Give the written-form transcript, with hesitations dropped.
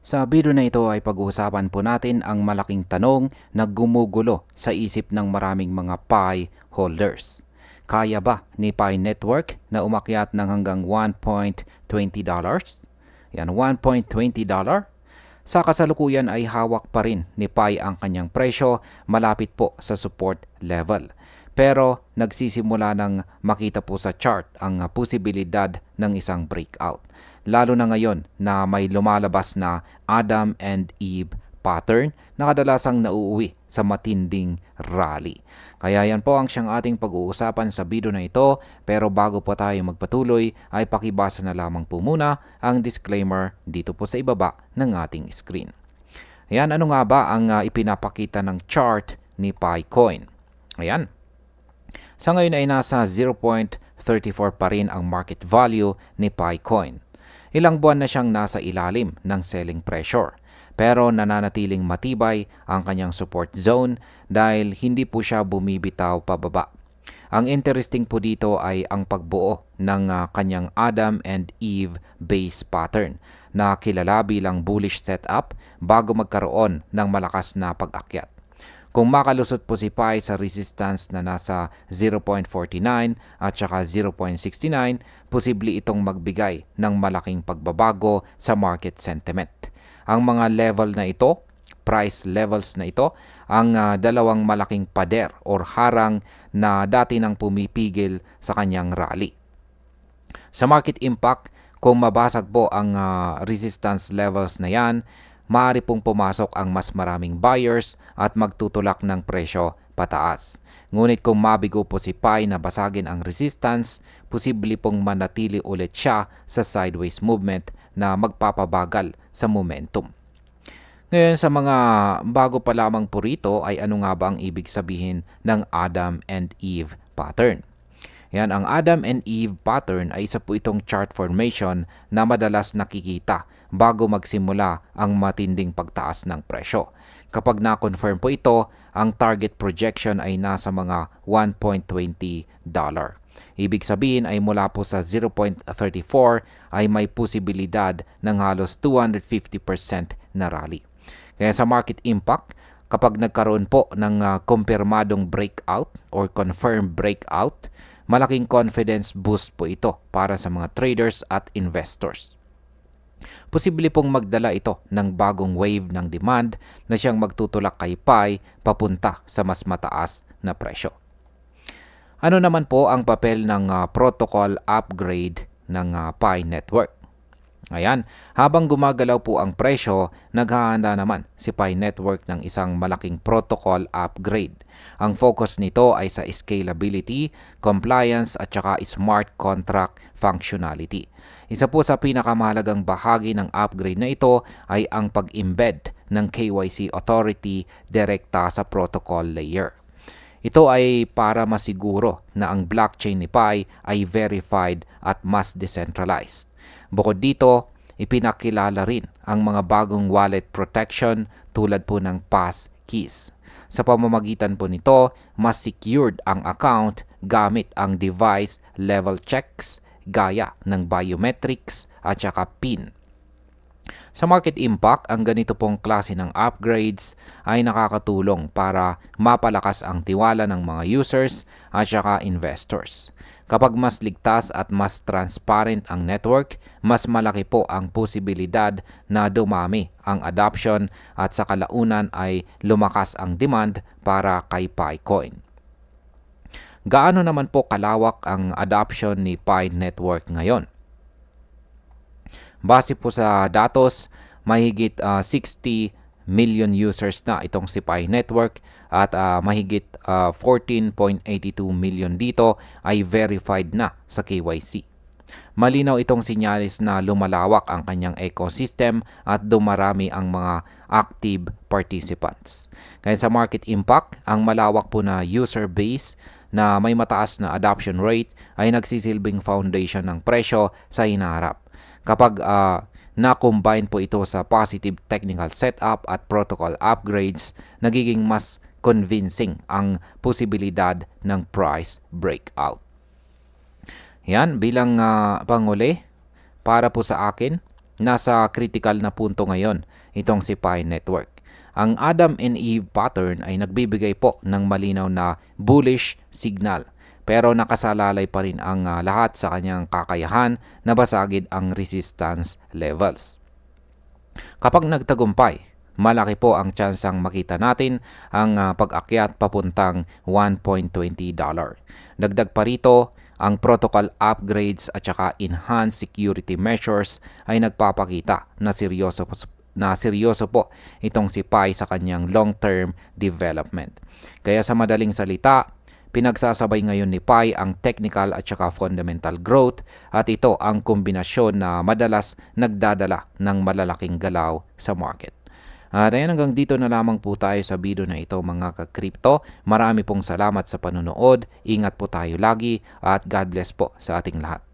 Sa video na ito ay pag-uusapan po natin ang malaking tanong na gumugulo sa isip ng maraming mga Pi holders. Kaya ba ni Pi Network na umakyat ng hanggang $1.20? Yan, $1.20. Sa kasalukuyan ay hawak pa rin ni Pi ang kanyang presyo malapit po sa support level. Pero nagsisimula ng makita po sa chart ang posibilidad ng isang breakout. Lalo na ngayon na may lumalabas na Adam and Eve pattern na kadalasang nauuwi sa matinding rally. Kaya yan po ang siyang ating pag-uusapan sa video na ito. Pero bago po tayo magpatuloy ay pakibasa na lamang po muna ang disclaimer dito po sa ibaba ng ating screen. Ayan, ano nga ba ang ipinapakita ng chart ni PiCoin? Ayan. Sa ngayon ay nasa 0.34 pa rin ang market value ni PiCoin. Ilang buwan na siyang nasa ilalim ng selling pressure, pero nananatiling matibay ang kanyang support zone dahil hindi po siya bumibitaw pababa. Ang interesting po dito ay ang pagbuo ng kanyang Adam and Eve base pattern na kilala bilang bullish setup bago magkaroon ng malakas na pag-akyat. Kung makalusot po si Pi sa resistance na nasa 0.49 at saka 0.69, posible itong magbigay ng malaking pagbabago sa market sentiment. Ang mga level na ito, price levels na ito, ang dalawang malaking pader or harang na dati nang pumipigil sa kanyang rally. Sa market impact, kung mabasag po ang resistance levels na yan, maaari pong pumasok ang mas maraming buyers at magtutulak ng presyo pataas. Ngunit kung mabigo po si Pi na basagin ang resistance, posible pong manatili ulit siya sa sideways movement na magpapabagal sa momentum. Ngayon sa mga bago pa lamang po rito ay ano nga ba ang ibig sabihin ng Adam and Eve pattern? Yan, ang Adam and Eve pattern ay isa po itong chart formation na madalas nakikita bago magsimula ang matinding pagtaas ng presyo. Kapag na-confirm po ito, ang target projection ay nasa mga $1.20. Ibig sabihin ay mula po sa 0.34 ay may posibilidad ng halos 250% na rally. Kaya sa market impact, kapag nagkaroon po ng kumpirmadong breakout or confirmed breakout, malaking confidence boost po ito para sa mga traders at investors. Posible pong magdala ito ng bagong wave ng demand na siyang magtutulak kay Pi papunta sa mas mataas na presyo. Ano naman po ang papel ng protocol upgrade ng Pi Network? Ayan, habang gumagalaw po ang presyo, naghahanda naman si Pi Network ng isang malaking protocol upgrade. Ang focus nito ay sa scalability, compliance at saka smart contract functionality. Isa po sa pinakamahalagang bahagi ng upgrade na ito ay ang pag-embed ng KYC authority direkta sa protocol layer. Ito ay para masiguro na ang blockchain ni Pi ay verified at mas decentralized. Bukod dito, ipinakilala rin ang mga bagong wallet protection tulad po ng passkeys. Sa pamamagitan po nito, mas secured ang account gamit ang device level checks gaya ng biometrics at saka PIN. Sa market impact, ang ganito pong klase ng upgrades ay nakakatulong para mapalakas ang tiwala ng mga users at saka investors. Kapag mas ligtas at mas transparent ang network, mas malaki po ang posibilidad na dumami ang adoption at sa kalaunan ay lumakas ang demand para kay PiCoin. Gaano naman po kalawak ang adoption ni Pi Network ngayon? Base po sa datos, mahigit 60 million users na itong si Pi Network at mahigit 14.82 million dito ay verified na sa KYC. Malinaw itong sinyalis na lumalawak ang kanyang ecosystem at dumarami ang mga active participants. Kaya sa market impact, ang malawak po na user base na may mataas na adoption rate ay nagsisilbing foundation ng presyo sa hinaharap. Kapag na-combine po ito sa positive technical setup at protocol upgrades, nagiging mas convincing ang posibilidad ng price breakout. Yan, bilang panguli, para po sa akin, nasa critical na punto ngayon itong si Pi Network. Ang Adam and Eve pattern ay nagbibigay po ng malinaw na bullish signal, pero nakasalalay pa rin ang lahat sa kanyang kakayahan na basagin ang resistance levels. Kapag nagtagumpay, malaki po ang tsansang makita natin ang pag-akyat papuntang $1.20. Dagdag pa rito, ang protocol upgrades at saka enhanced security measures ay nagpapakita na seryoso po itong si Pi sa kanyang long-term development. Kaya sa madaling salita, pinagsasabay ngayon ni Pi ang technical at saka fundamental growth, at ito ang kombinasyon na madalas nagdadala ng malalaking galaw sa market. At ayan, hanggang dito na lamang po tayo sa video na ito mga ka-crypto. Marami pong salamat sa panonood. Ingat po tayo lagi at God bless po sa ating lahat.